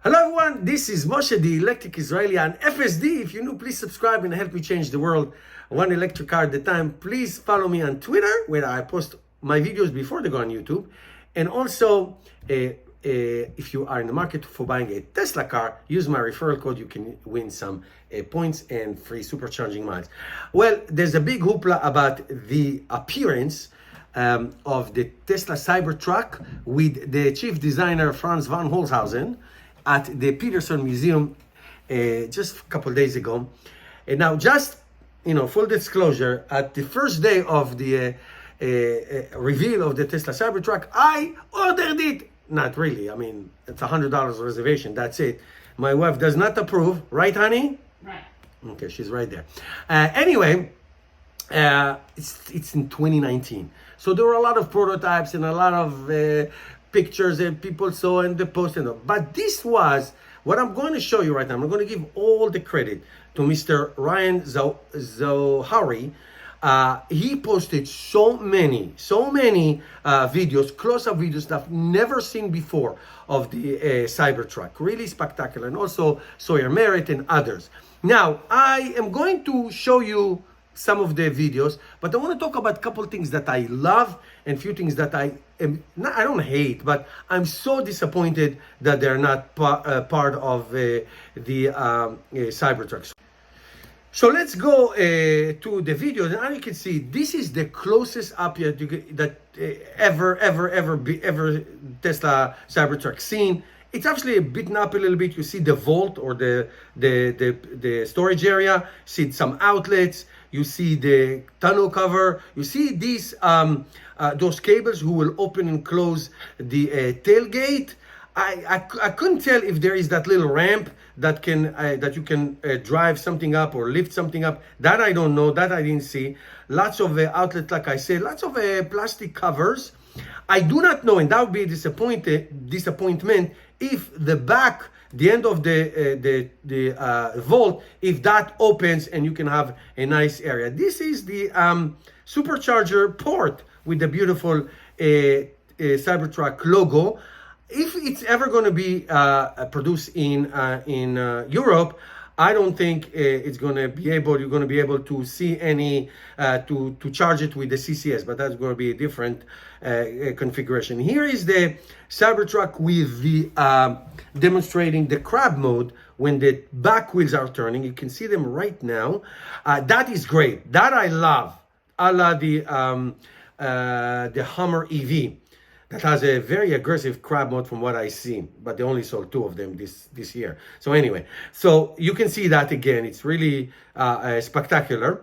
Hello everyone, this is Moshe, the electric Israeli on FSD. If you're new, please subscribe and help me change the world one electric car at a time. Please follow me on Twitter, where I post my videos before they go on YouTube. And also, if you are in the market for buying a Tesla car, use my referral code. You can win some points and free supercharging miles. Well, there's a big hoopla about the appearance of the Tesla Cybertruck with the chief designer Franz von Holzhausen at the Peterson Museum just a couple of days ago. And now, just full disclosure, at the first day of the reveal of the Tesla Cybertruck, I ordered it. Not really. I mean, it's $100 reservation. That's it. My wife does not approve, right, honey? Right. Okay, she's right there. Anyway, it's in 2019, so there were a lot of prototypes and a lot of pictures and people saw and the post and all. But this was what I'm going to show you right now. I'm going to give all the credit to Mr. Ryan Zohari. He posted so many videos, close-up videos that I've never seen before of the Cybertruck. Really spectacular. And also Sawyer Merritt and others. Now, I am going to show you some of the videos, but I want to talk about a couple things that I love and few things that I don't hate, but I'm so disappointed that they're not part of the Cybertruck. So let's go to the video. And as you can see, this is the closest up yet that ever Tesla Cybertruck seen. It's actually beaten up a little bit. You see the vault or the storage area. See some outlets. You see the tonneau cover. You see these those cables who will open and close the tailgate. I couldn't tell if there is that little ramp that you can drive something up or lift something up. That I don't know. That I didn't see. Lots of outlets, like I said. Lots of plastic covers. I do not know, and that would be a disappointment if the back, the end of the vault, if that opens and you can have a nice area. This is the supercharger port with the beautiful Cybertruck logo. If it's ever going to be produced in Europe, I don't think you're going to be able to see any to charge it with the CCS, but that's going to be a different configuration. Here is the Cybertruck with the demonstrating the crab mode when the back wheels are turning. You can see them right now. That is great. That I love. A la the Hummer EV. That has a very aggressive crab mode from what I see, but they only sold 2 of them this year. So anyway, so you can see that again. It's really spectacular.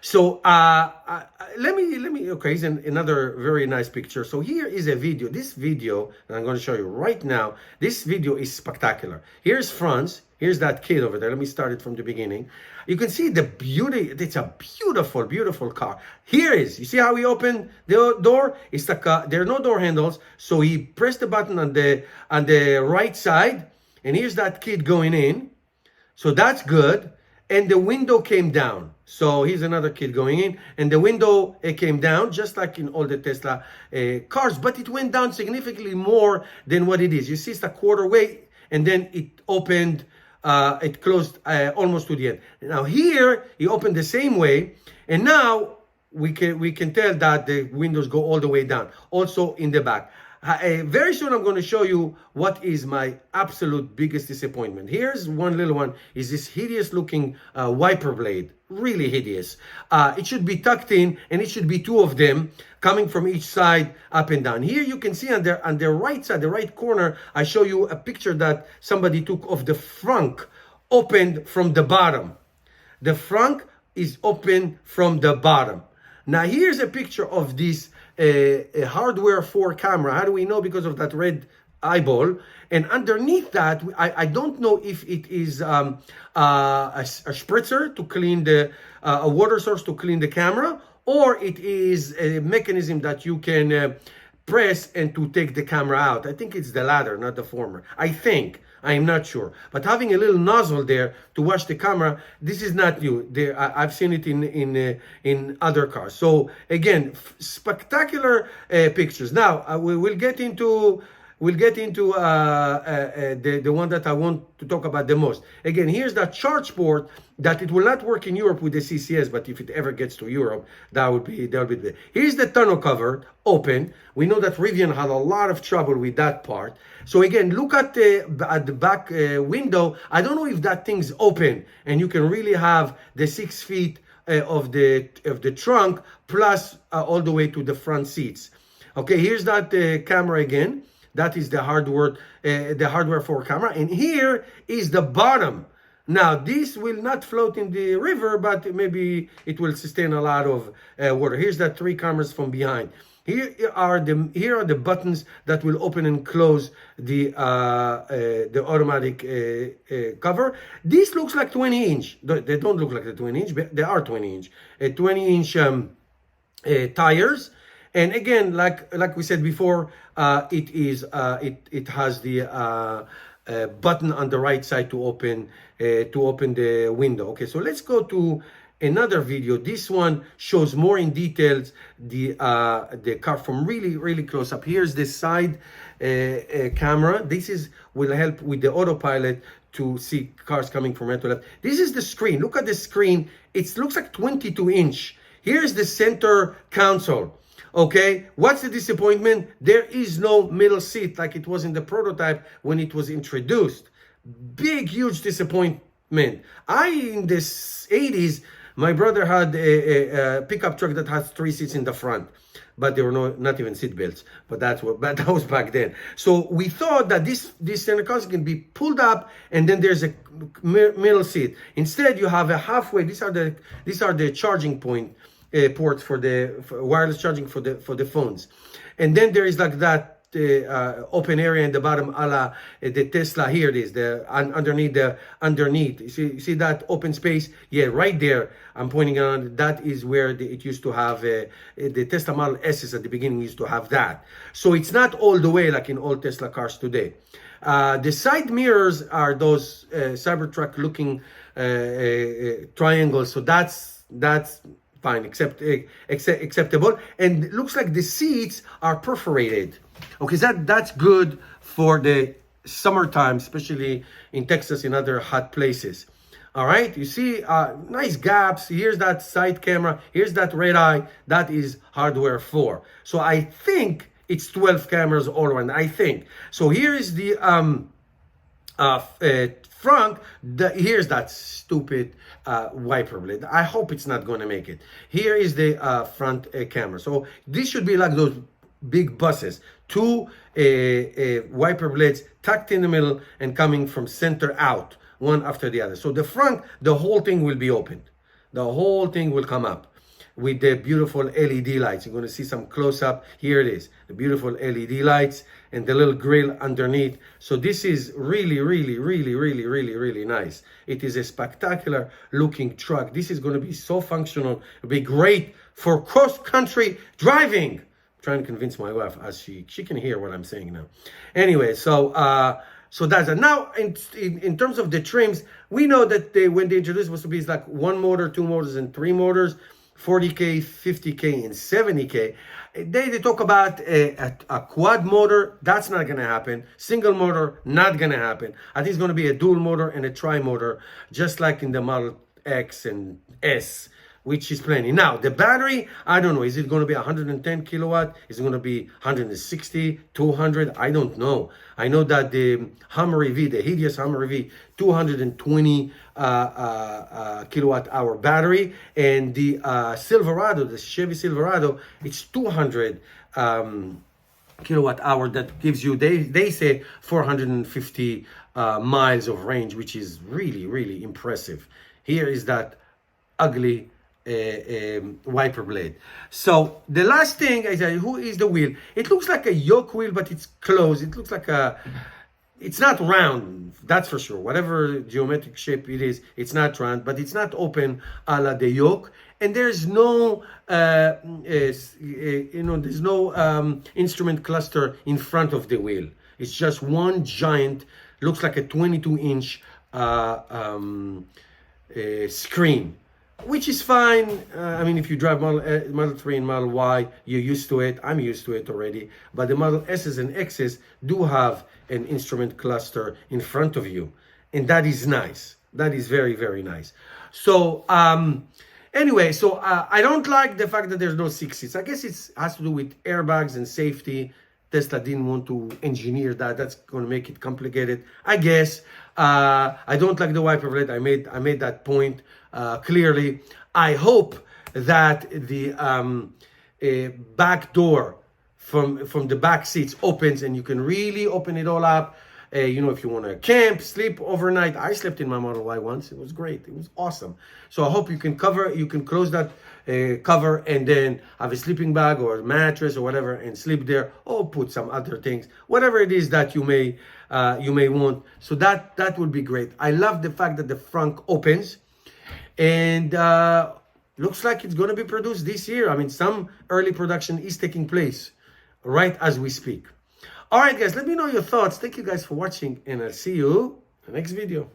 So let me. Okay, here's another very nice picture. So here is a video. This video that I'm going to show you right now. This video is spectacular. Here's Franz. Here's that kid over there. Let me start it from the beginning. You can see the beauty. It's a beautiful, beautiful car. Here is. You see how he opened the door? It's like there are no door handles. So he pressed the button on the right side, and here's that kid going in. So that's good. And the window came down. So here's another kid going in, and the window came down, just like in all the Tesla cars, but it went down significantly more than what it is. You see, it's a quarter way, and then it opened. It closed almost to the end. Now here, he opened the same way, and now we can tell that the windows go all the way down, also in the back. Very soon I'm going to show you what is my absolute biggest disappointment. Here's one little one, is this hideous looking wiper blade. Really hideous. It should be tucked in, and it should be 2 of them coming from each side, up and down. Here you can see on the right side, the right corner, I show you a picture that somebody took of the frunk opened from the bottom. The frunk is open from the bottom. Now here's a picture of this hardware 4 camera. How do we know? Because of that red eyeball. And underneath that, I don't know if it is a spritzer to clean a water source to clean the camera, or it is a mechanism that you can press and to take the camera out. I think it's the latter, not the former. I think. I'm not sure. But having a little nozzle there to wash the camera, this is not new. I've seen it in other cars. So again, spectacular pictures. Now we will get into we'll get into the one that I want to talk about the most. Again, here's that charge port that it will not work in Europe with the CCS, but if it ever gets to Europe, that would be the. Here's the tonneau cover open. We know that Rivian had a lot of trouble with that part. So again, look at the back window. I don't know if that thing's open, and you can really have the 6 feet of the trunk plus all the way to the front seats. Okay, here's that camera again. That is the hardware for camera, and here is the bottom. Now this will not float in the river, but maybe it will sustain a lot of water. Here's that 3 cameras from behind. Here are the buttons that will open and close the automatic cover. This looks like 20-inch. They don't look like the 20-inch, but they are 20-inch. 20-inch tires. And again, like we said before, it has the button on the right side to open the window. Okay, so let's go to another video. This one shows more in details the car from really close up. Here's the side camera. This will help with the autopilot to see cars coming from right to left. This is the screen. Look at the screen. It looks like 22-inch. Here's the center console. Okay, what's the disappointment? There is no middle seat like it was in the prototype when it was introduced. Big, huge disappointment. In the 80s, my brother had a pickup truck that has 3 seats in the front, but there were not even seat belts. But that was back then. So we thought that this center console can be pulled up, and then there's a middle seat. Instead, you have a halfway. These are the charging point. Ports for wireless charging for the phones, and then there is like that open area in the bottom, a la the Tesla. Here it is, underneath. You see that open space? Yeah, right there. I'm pointing on. That is where it used to have the Tesla Model S's at the beginning used to have that. So it's not all the way like in all Tesla cars today. The side mirrors are those Cybertruck looking triangles. So that's fine, acceptable, and it looks like the seats are perforated. Okay, that's good for the summertime, especially in Texas and other hot places. All right, you see nice gaps. Here's that side camera. Here's that red eye. That is hardware 4. So I think it's 12 cameras all around. I think so. Here is the front. Here's that stupid wiper blade. I hope it's not going to make it. Here is the front camera. So this should be like those big buses. 2 wiper blades tucked in the middle and coming from center out, one after the other. So the front, the whole thing will be opened. The whole thing will come up with the beautiful LED lights. You're going to see some close up. Here it is, the beautiful LED lights and the little grill underneath. So this is really nice. It is a spectacular looking truck. This is going to be so functional. It'll be great for cross-country driving. I'm trying to convince my wife as she can hear what I'm saying now. Anyway, so that's it. Now in terms of the trims, we know that when they introduced it was to be like 1 motor, 2 motors, and 3 motors. 40K, 50K, and 70K. They talk about a quad motor. That's not going to happen. Single motor, not going to happen. I think it's going to be a dual motor and a tri-motor, just like in the Model X and S, which is plenty. Now, the battery, I don't know. Is it going to be 110 kilowatt? Is it going to be 160, 200? I don't know. I know that the Hummer EV, the hideous Hummer EV, 220 kilowatt hour battery, and the Silverado, the Chevy Silverado, it's 200 kilowatt hour. That gives you, they say, 450 miles of range, which is really impressive. Here is that ugly wiper blade. So the last thing I said, who is the wheel? It looks like a yoke wheel, but it's closed. It looks like it's not round, that's for sure. Whatever geometric shape it is, it's not round, but it's not open a la the yoke. And there's no, there's no instrument cluster in front of the wheel. It's just one giant, looks like a 22-inch screen. which is fine. I mean, if you drive Model 3 and Model Y, you're used to it. I'm used to it already. But the Model S's and X's do have an instrument cluster in front of you. And that is nice. That is very, very nice. So, anyway, so I don't like the fact that there's no 6 seats. I guess it has to do with airbags and safety. Tesla didn't want to engineer that. That's going to make it complicated, I guess. I don't like the wiper blade. I made that point clearly. I hope that the back door from the back seats opens and you can really open it all up. You know, if you want to camp, sleep overnight. I slept in my Model Y once. It was great. It was awesome. So I hope you can close that cover and then have a sleeping bag or a mattress or whatever and sleep there, or put some other things, whatever it is that you may want. So that would be great. I love the fact that the front opens, and looks like it's going to be produced this year. I mean, some early production is taking place right as we speak. All right, guys, let me know your thoughts. Thank you guys for watching, and I'll see you in the next video.